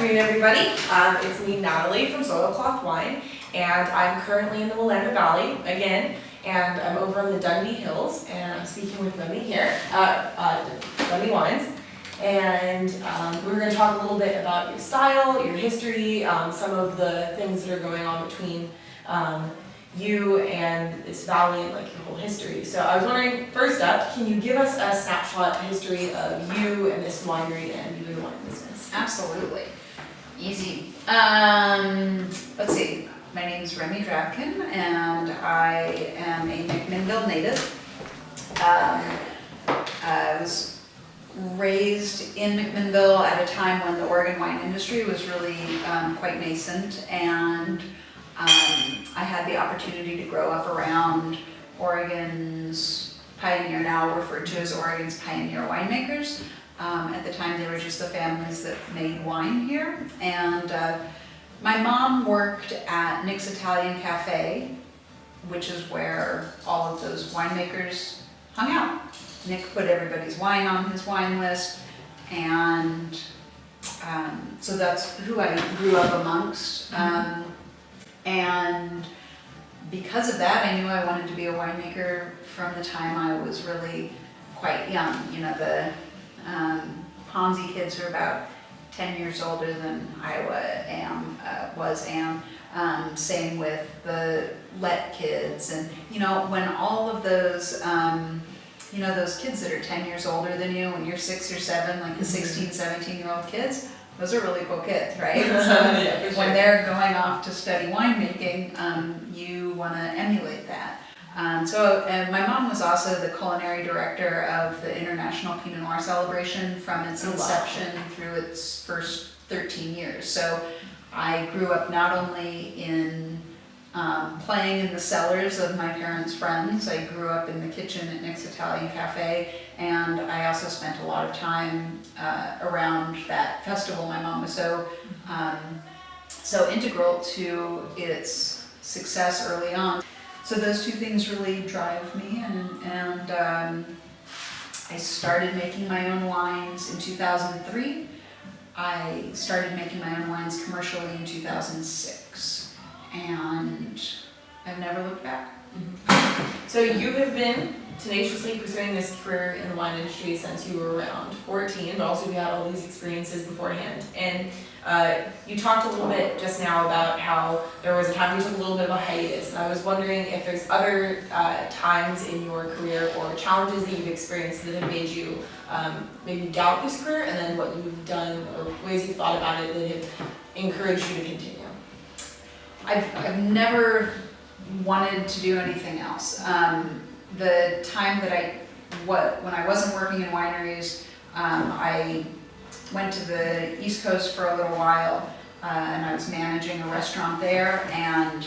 afternoon, everybody. It's me, Natalie, from Soilcloth Wine, and I'm currently in the Willamette Valley again, and I'm over in the Dundee Hills, and I'm speaking with Remy here, Remy Wines, and we're going to talk a little bit about your style, your history, some of the things that are going on between you and this valley and like your whole history. So I was wondering, first up, can you give us a snapshot history of you and this winery and you and the wine business? Absolutely. Easy. Let's see. My name is Remy Drabkin and I am a McMinnville native. I was raised in McMinnville at a time when the Oregon wine industry was really quite nascent, and I had the opportunity to grow up around Oregon's pioneer, now referred to as Oregon's pioneer winemakers. At the time they were just the families that made wine here, and my mom worked at Nick's Italian Cafe, which is where all of those winemakers hung out. Nick put everybody's wine on his wine list, and so that's who I grew up amongst. And because of that, I knew I wanted to be a winemaker from the time I was really quite young. You know, the Ponzi kids are about 10 years older than I am. Same with the Let kids, and you know, when all of those you know, those kids that are 10 years older than you when you're 6 or 7, like the 16, 17-year-old kids, those are really cool kids, right? So Yeah, for sure. When they're going off to study winemaking, you want to emulate that. And my mom was also the culinary director of the International Pinot Noir celebration from its inception through its first 13 years. So I grew up not only in playing in the cellars of my parents' friends, I grew up in the kitchen at Nick's Italian Cafe, and I also spent a lot of time around that festival. My mom was so integral to its success early on. So those two things really drive me, and I started making my own wines in 2003. I started making my own wines commercially in 2006, and I've never looked back. So you have been tenaciously pursuing this career in the wine industry since you were around 14, but also you had all these experiences beforehand. And you talked a little bit just now about how there was a time you took a little bit of a hiatus, and I was wondering if there's other times in your career or challenges that you've experienced that have made you maybe doubt this career, and then what you've done or ways you've thought about it that have encouraged you to continue. I've never wanted to do anything else. The time that when I wasn't working in wineries, I went to the East Coast for a little while, and I was managing a restaurant there, and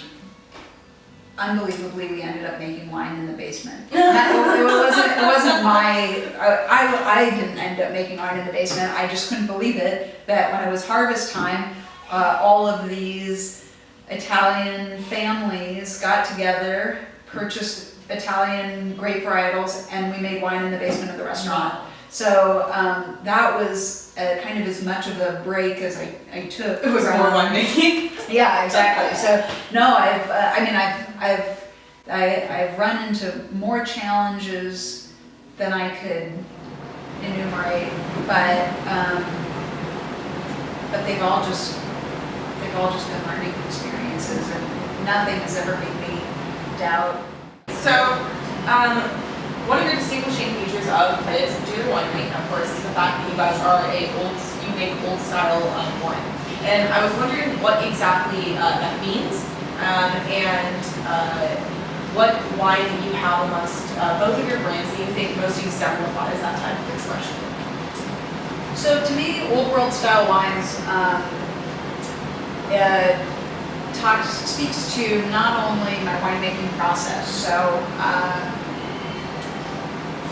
unbelievably we ended up making wine in the basement. It wasn't I didn't end up making wine in the basement. I just couldn't believe it that when it was harvest time, all of these Italian families got together, purchased Italian grape varietals, and we made wine in the basement of the restaurant. So that was kind of as much of a break as I took. It was more winemaking. Yeah, exactly. So no, I've run into more challenges than I could enumerate, but they've all just been learning experiences, and nothing has ever made me doubt. So, one of your distinguishing features of this particular winery, of course, is the fact that you guys are you make old style wine. And I was wondering what exactly that means, and what wine that you have amongst both of your brands that you think most exemplifies that type of expression. So to me, old world style wines speaks to not only my winemaking process. So,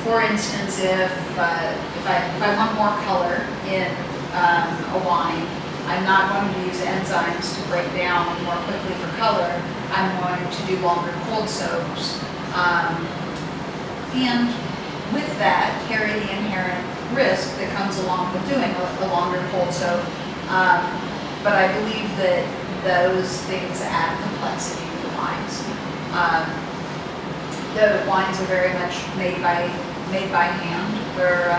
for instance, if I want more color in a wine, I'm not going to use enzymes to break down more quickly for color. I'm going to do longer cold soaks, and with that, carry the inherent risk that comes along with doing a longer cold soak. but I believe that those things add complexity to the wines. The wines are very much made by hand, where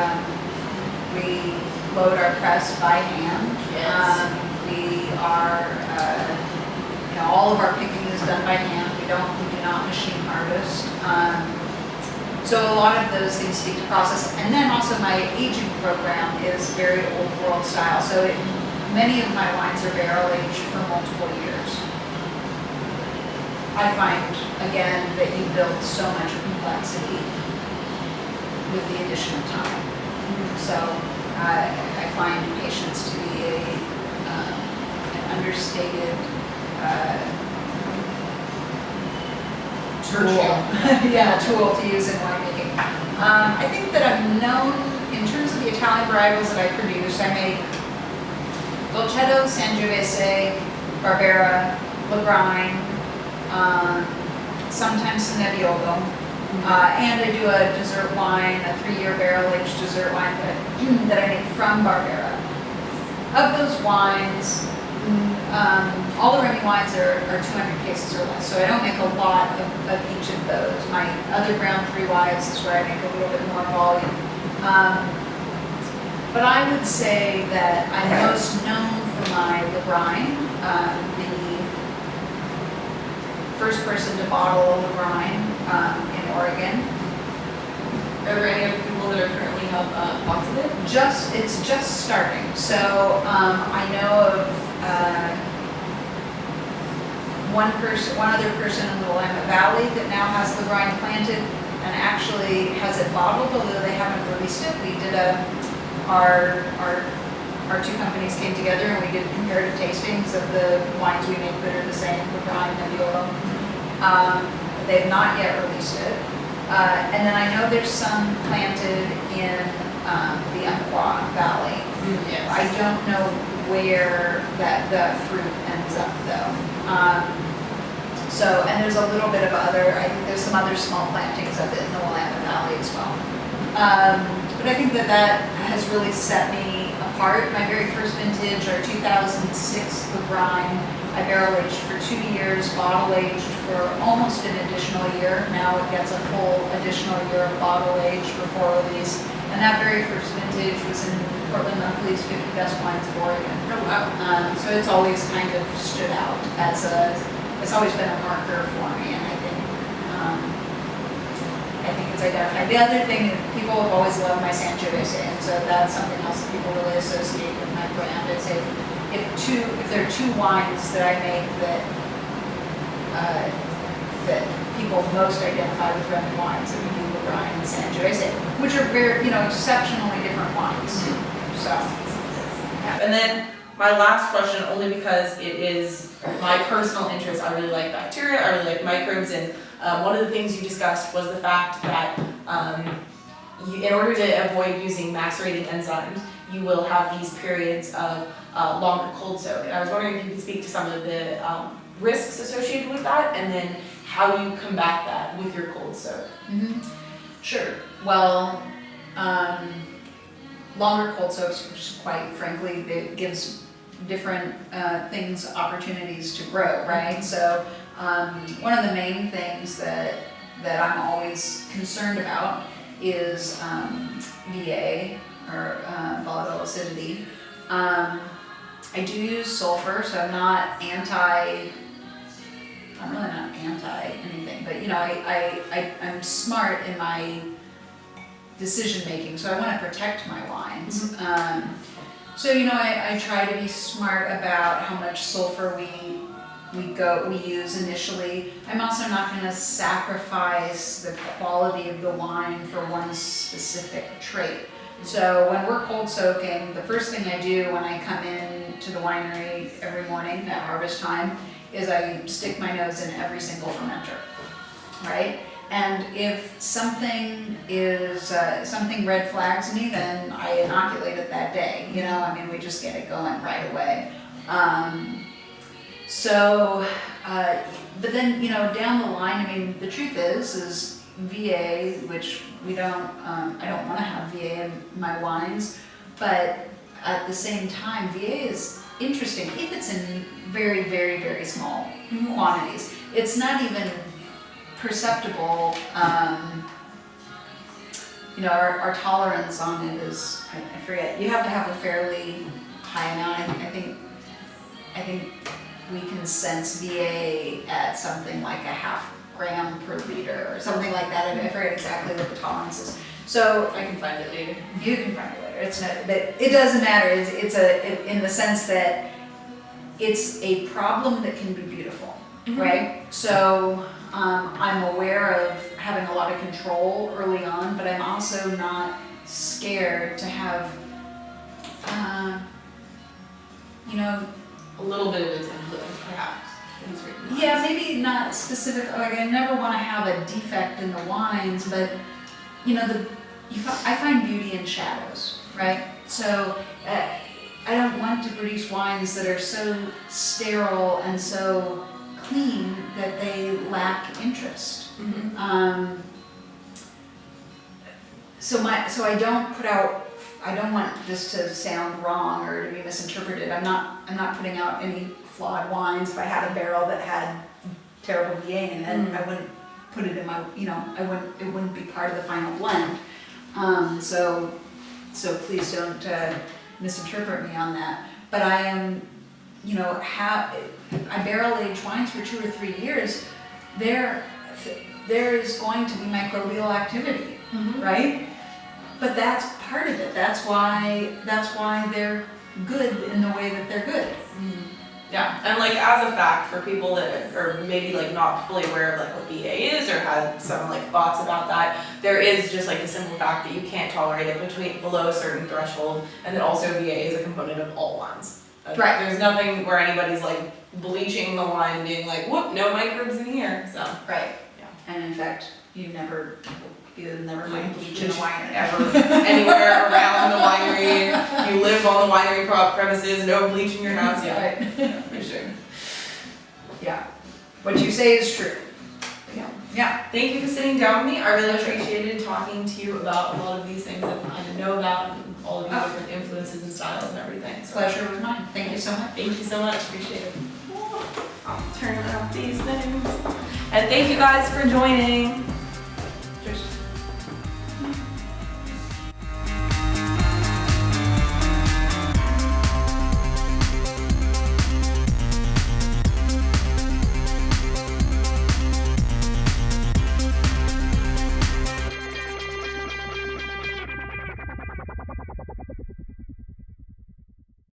we load our press by hand. Yes. We are, all of our picking is done by hand. We do not machine harvest. So a lot of those things speak to process. And then also my aging program is very old world style. So many of my wines are barrel aged for multiple years. I find, again, that you build so much complexity with the addition of time. So I find patience to be an understated tool to use in winemaking. I think that I'm known, in terms of the Italian varietals that I produce, I make Dolcetto, Sangiovese, Barbera, Lagrein, sometimes some Nebbiolo, and I do a dessert wine, a 3-year barrel-aged dessert wine that I make from Barbera. Of those wines, all the Remy wines are 200 cases or less, so I don't make a lot of each of those. My other Brown Three Wives is where I make a little bit more volume. But I would say that I'm most known for my Lagrein, the first person to bottle Lagrein in Oregon. Are there any other people that are currently have lots of it? It's just starting. So I know of one other person in the Willamette Valley that now has Lagrein planted and actually has it bottled, although they haven't released it. We did our two companies came together and we did comparative tastings of the wines we make that are the same, Lagrein and Nebbiolo. They've not yet released it. And then I know there's some planted in the Umpqua Valley. Yes. I don't know where the fruit ends up though. And there's a little bit of I think there's some other small plantings of it in the Willamette Valley as well. But I think that has really set me apart. My very first vintage, our 2006 Lagrein, I barrel aged for 2 years, bottle aged for almost an additional year. Now it gets a full additional year of bottle age before release. And that very first vintage was in Portland Monthly's 50 Best Wines of Oregon. Oh wow. So it's always kind of stood out as it's always been a marker for me, and I think it's identified. The other thing, people have always loved my Sangiovese, and so that's something else that people really associate with my brand. It's if there are two wines that I make that people most identify with Remy Wines, it would be Lagrein and Sangiovese, which are very, exceptionally different wines. So, yeah. And then my last question, only because it is my personal interest, I really like bacteria, I really like microbes, and one of the things you discussed was the fact that in order to avoid using macerating enzymes, you will have these periods of longer cold soak. And I was wondering if you could speak to some of the risks associated with that, and then how you combat that with your cold soak. Mm-hmm. Sure. Well, longer cold soaks, which quite frankly, it gives different things opportunities to grow, right? So one of the main things that I'm always concerned about is VA, or volatile acidity. I do use sulfur, so I'm really not anti anything, but I'm smart in my decision making, so I want to protect my wines. Mm-hmm. So I try to be smart about how much sulfur we use initially. I'm also not going to sacrifice the quality of the wine for one specific trait. So when we're cold soaking, the first thing I do when I come in to the winery every morning at harvest time is I stick my nose in every single fermenter, right? And if something red flags me, then I inoculate it that day. We just get it going right away. But then, down the line, the truth is VA, which I don't want to have VA in my wines, but at the same time, VA is interesting if it's in very, very, very small quantities. It's not even perceptible. You know, our tolerance on it is, I forget, you have to have a fairly high amount. I think we can sense VA at something like a half gram per liter or something like that. I forget exactly what the tolerance is. So I can find it later. you can find it later. It's not, but it doesn't matter. In the sense that it's a problem that can be beautiful, right? So I'm aware of having a lot of control early on, but I'm also not scared to have, you know, A little bit of its influence, perhaps. in certain wines. yeah, maybe not specific. Like I never want to have a defect in the wines, but you know, I find beauty in shadows, right? So I don't want to produce wines that are so sterile and so clean that they lack interest. So I don't put out. I don't want this to sound wrong or to be misinterpreted. I'm not putting out any flawed wines. If I had a barrel that had terrible VA in it, I wouldn't put it in my. You know, it wouldn't be part of the final blend. So please don't misinterpret me on that. But I am, you know, I barrel age wines for 2 or 3 years. There is going to be microbial activity, right? But that's part of it. That's why they're good in the way that they're good. Yeah, and like as a fact for people that are maybe like not fully aware of like what VA is or have some like thoughts about that, there is just like the simple fact that you can't tolerate it below a certain threshold, and then also VA is a component of all wines. Right. There's nothing where anybody's like bleaching the wine and being like, whoop, no microbes in here. So Right. Yeah. And in fact, you'll never find bleach in a winery. ever anywhere around the winery. You live on the winery premises, no bleach in your house. Yeah, Right. for sure. Yeah. What you say is true. Yeah. Yeah. Thank you for sitting down with me. I really appreciated talking to you about a lot of these things that I know about, and all of these different influences and styles and everything. So Pleasure was mine. Thank you so much. thank you so much. Appreciate it. I'll turn off these things. And thank you guys for joining.